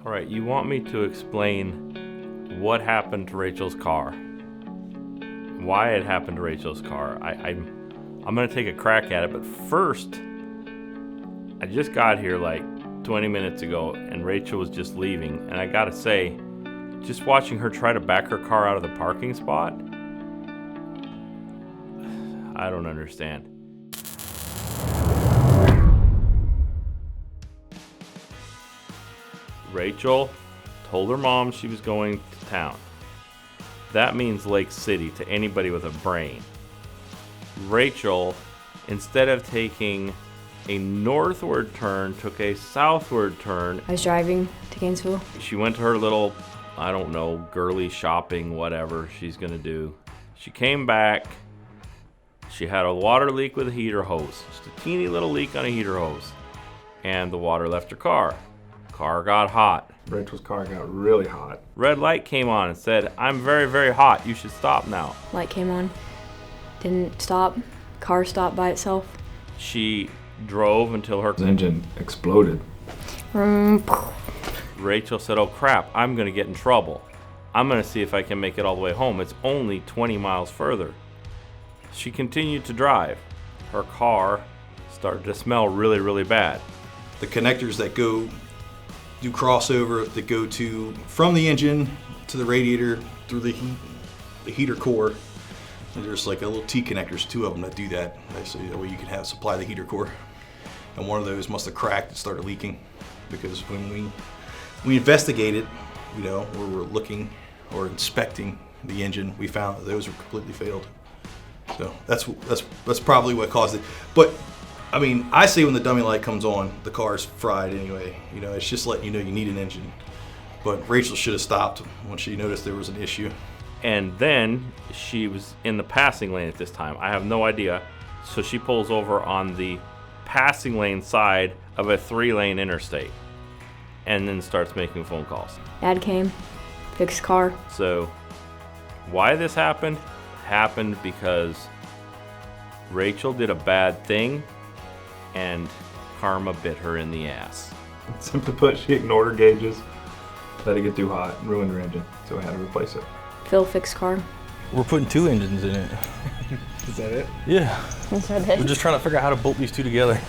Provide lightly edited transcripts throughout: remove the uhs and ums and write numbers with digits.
All right, you want me to explain what happened to Rachel's car? Why it happened to Rachel's car? I'm going to take a crack at it, but first, I just got here like 20 minutes ago, and Rachel was just leaving, and I gotta say, just watching her try to back her car out of the parking spot, I don't understand. Rachel told her mom she was going to town. That means Lake City to anybody with a brain. Rachel, instead of taking a northward turn, took a southward turn. I was driving to Gainesville. She went to her little, I don't know, girly shopping, whatever she's gonna do. She came back. She had a water leak with a heater hose. Just a teeny little leak on a heater hose. And the water left her car. Car got hot. Rachel's car got really hot. Red light came on and said, "I'm very, very hot. You should stop now." Light came on. Didn't stop. Car stopped by itself. She drove until her engine exploded. Rachel said, "Oh crap, I'm gonna get in trouble. I'm gonna see if I can make it all the way home. It's only 20 miles further." She continued to drive. Her car started to smell really, really bad. The connectors that do crossover, that go to from the engine to the radiator through the heater core. And there's like a little T connectors, two of them that do that. So that way you can supply the heater core. And one of those must have cracked and started leaking, because when we investigated, or we're looking or inspecting the engine, we found that those were completely failed. So that's probably what caused it. But I mean, I say when the dummy light comes on, the car's fried anyway. It's just letting you know you need an engine. But Rachel should have stopped when she noticed there was an issue. And then she was in the passing lane at this time. I have no idea. So she pulls over on the passing lane side of a 3-lane interstate and then starts making phone calls. Dad came, fixed car. So why this happened because Rachel did a bad thing and karma bit her in the ass. Simply put, she ignored her gauges, let it get too hot, and ruined her engine, so we had to replace it. Phil fixed car. We're putting 2 engines in it. Is that it? Yeah. Is that it? We're just trying to figure out how to bolt these 2 together.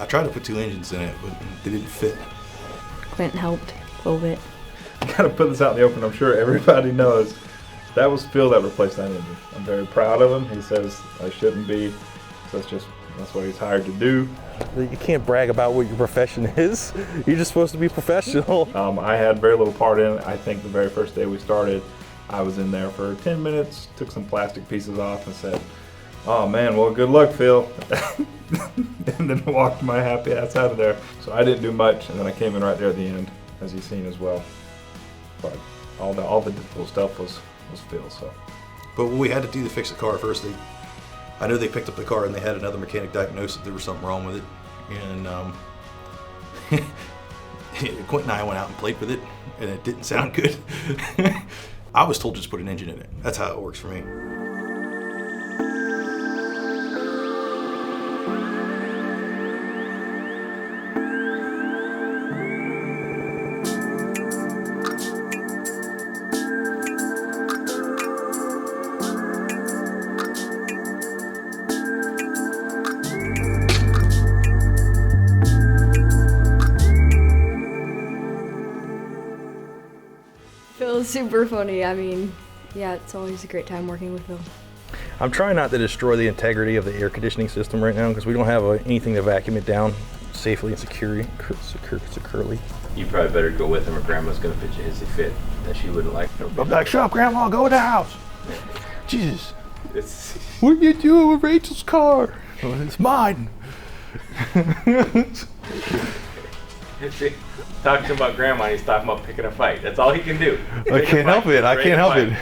I tried to put 2 engines in it, but they didn't fit. Clint helped a little bit. I gotta put this out in the open. I'm sure everybody knows that was Phil that replaced that engine. I'm very proud of him. He says I shouldn't be. So that's what he's hired to do. You can't brag about what your profession is. You're just supposed to be professional. I had very little part in it. I think the very first day we started, I was in there for 10 minutes, took some plastic pieces off and said, "Oh man, well good luck, Phil." And then walked my happy ass out of there. So I didn't do much, and then I came in right there at the end, as you've seen as well. But all the difficult stuff was Phil. So. But what we had to do to fix the car first, I know they picked up the car and they had another mechanic diagnose that there was something wrong with it. And Quint and I went out and played with it, and it didn't sound good. I was told just put an engine in it. That's how it works for me. Phil's super funny. I mean, yeah, it's always a great time working with Phil. I'm trying not to destroy the integrity of the air conditioning system right now because we don't have anything to vacuum it down safely and securely. You probably better go with him, or Grandma's gonna pitch a hissy fit that she wouldn't like. I'm like, shut up, Grandma, go in the house. Jesus. What are you doing with Rachel's car? It's mine. Talking about Grandma, he's talking about picking a fight. That's all he can do. I can't help it. I can't help it.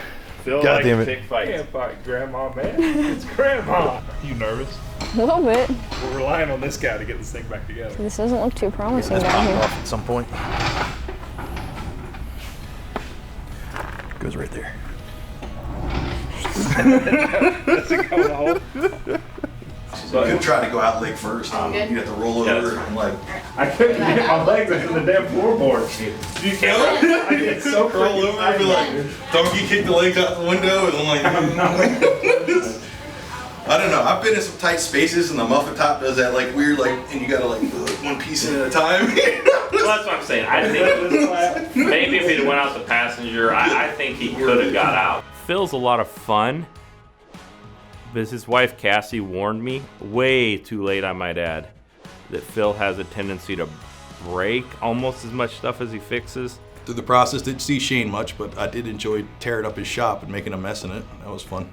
Phil God likes damn to it. pick fights. Can't fight Grandma, man. It's Grandma. You nervous? A little bit. We're relying on this guy to get this thing back together. This doesn't look too promising Let's down pop it here. off at some point. Goes right there. Does it go in the hole? You could try to go out leg first. You have to roll over and like. I couldn't get my legs in the damn floorboard. You can't. I get so Roll over and be like, donkey kick the legs out the window and I'm like. I don't know. I've been in some tight spaces and the muffin top does that like weird like, and you gotta like one piece in at a time. Well, that's what I'm saying. I think maybe if he'd went out the passenger, I think he could have got out. Phil's a lot of fun, but his wife Cassie warned me, way too late I might add, that Phil has a tendency to break almost as much stuff as he fixes. Through the process, didn't see Shane much, but I did enjoy tearing up his shop and making a mess in it. That was fun.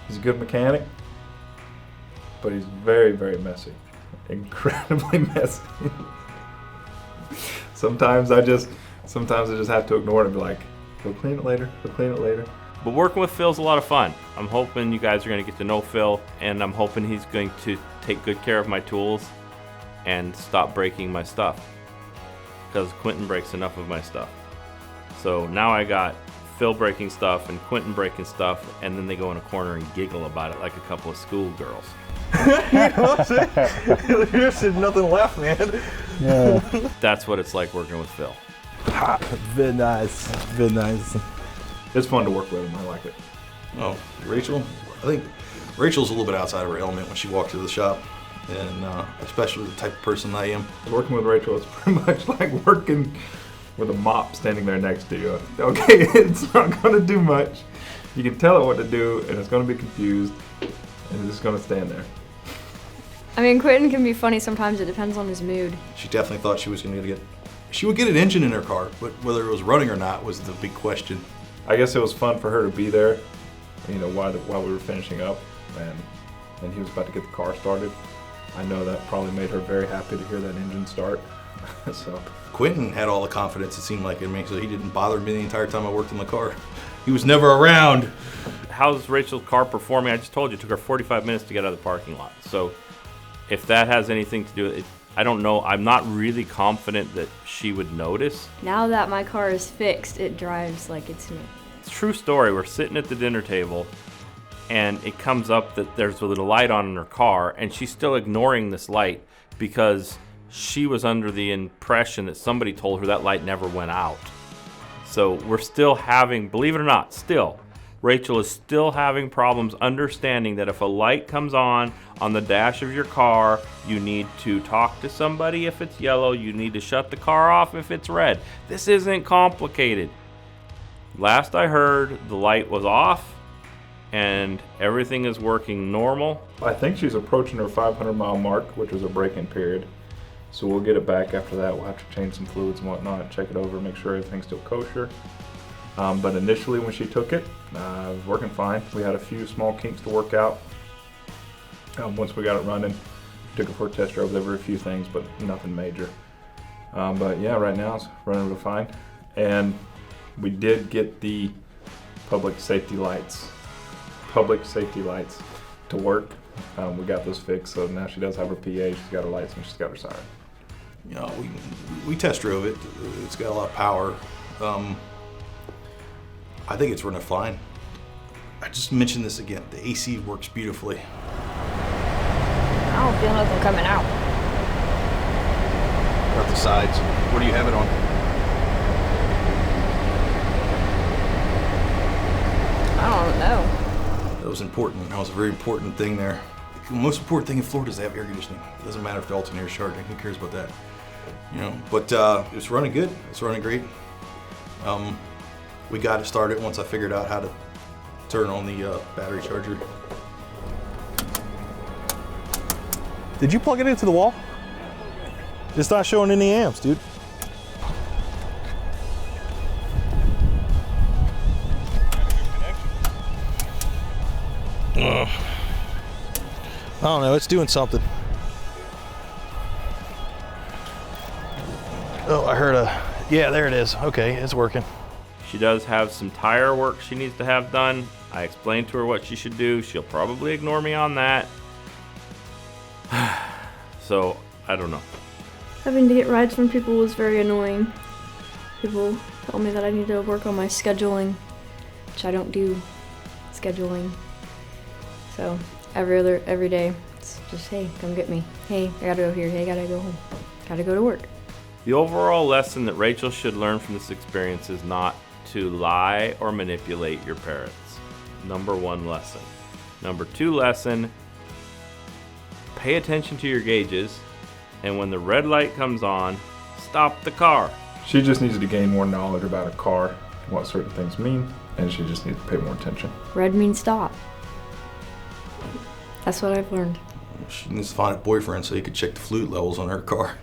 He's a good mechanic, but he's very, very messy. Incredibly messy. Sometimes I just have to ignore it and be like, we'll clean it later, we'll clean it later. But working with Phil's a lot of fun. I'm hoping you guys are going to get to know Phil, and I'm hoping he's going to take good care of my tools and stop breaking my stuff, because Quentin breaks enough of my stuff. So now I got Phil breaking stuff and Quentin breaking stuff, and then they go in a corner and giggle about it like a couple of schoolgirls. You know what I'm saying? There's nothing left, man. Yeah. That's what it's like working with Phil. Very nice. Very nice. It's fun to work with him. I like it. Oh, Rachel? I think Rachel's a little bit outside of her element when she walks to the shop, and especially the type of person I am. Working with Rachel is pretty much like working with a mop standing there next to you. Okay, it's not going to do much. You can tell it what to do, and it's going to be confused, and it's just going to stand there. I mean, Quentin can be funny sometimes. It depends on his mood. She definitely thought she was going to get. She would get an engine in her car, but whether it was running or not was the big question. I guess it was fun for her to be there, you know, while we were finishing up, and he was about to get the car started. I know that probably made her very happy to hear that engine start. So Quentin had all the confidence, it seemed like, in me, so he didn't bother me the entire time I worked in the car. He was never around. How's Rachel's car performing? I just told you it took her 45 minutes to get out of the parking lot. So if that has anything to do with it, I don't know. I'm not really confident that she would notice. Now that my car is fixed, it drives like it's new. It's a true story. We're sitting at the dinner table, and it comes up that there's a little light on in her car, and she's still ignoring this light because she was under the impression that somebody told her that light never went out. So we're still having, believe it or not, still, Rachel is still having problems understanding that if a light comes on the dash of your car, you need to talk to somebody if it's yellow, you need to shut the car off if it's red. This isn't complicated. Last I heard, the light was off and everything is working normal. I think she's approaching her 500-mile mark, which was a break-in period. So we'll get it back after that. We'll have to change some fluids and whatnot, check it over, make sure everything's still kosher. But initially when she took it, it was working fine. We had a few small kinks to work out. Once we got it running, took it for a test drive. There were a few things, but nothing major. But yeah, right now it's running real fine. And we did get the public safety lights to work. We got those fixed, so now she does have her PA, she's got her lights, and she's got her siren. You know, we test drove it. It's got a lot of power. I think it's running fine. I just mentioned this again. The AC works beautifully. I don't feel nothing coming out. What about the sides? What do you have it on? I don't know. That was important. That was a very important thing there. The most important thing in Florida is they have air conditioning. It doesn't matter if the alternator is charging. Who cares about that? You know, but it's running good. It's running great. We got it started once I figured out how to turn on the battery charger. Did you plug it into the wall? It's not showing any amps, dude. I don't know, it's doing something. Oh, I heard yeah, there it is. Okay, it's working. She does have some tire work she needs to have done. I explained to her what she should do. She'll probably ignore me on that. So, I don't know. Having to get rides from people was very annoying. People told me that I need to work on my scheduling, which I don't do scheduling. So every day, parents. Just, hey, come get me. Hey, I gotta go here. Hey, I gotta go home. Gotta go to work. The overall lesson that Rachel should learn from this experience is not to lie or manipulate your parents. Number 1 lesson. Number 2 lesson, pay attention to your gauges, and when the red light comes on, stop the car. She just needs to gain more knowledge about a car, what certain things mean, and she just needs to pay more attention. Red means stop. That's what I've learned. She needs to find a boyfriend so he could check the fluid levels on her car.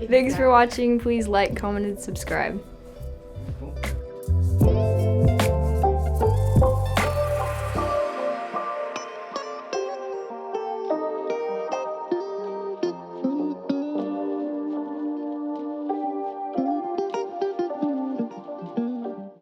Thanks for watching. Please like, comment, and subscribe.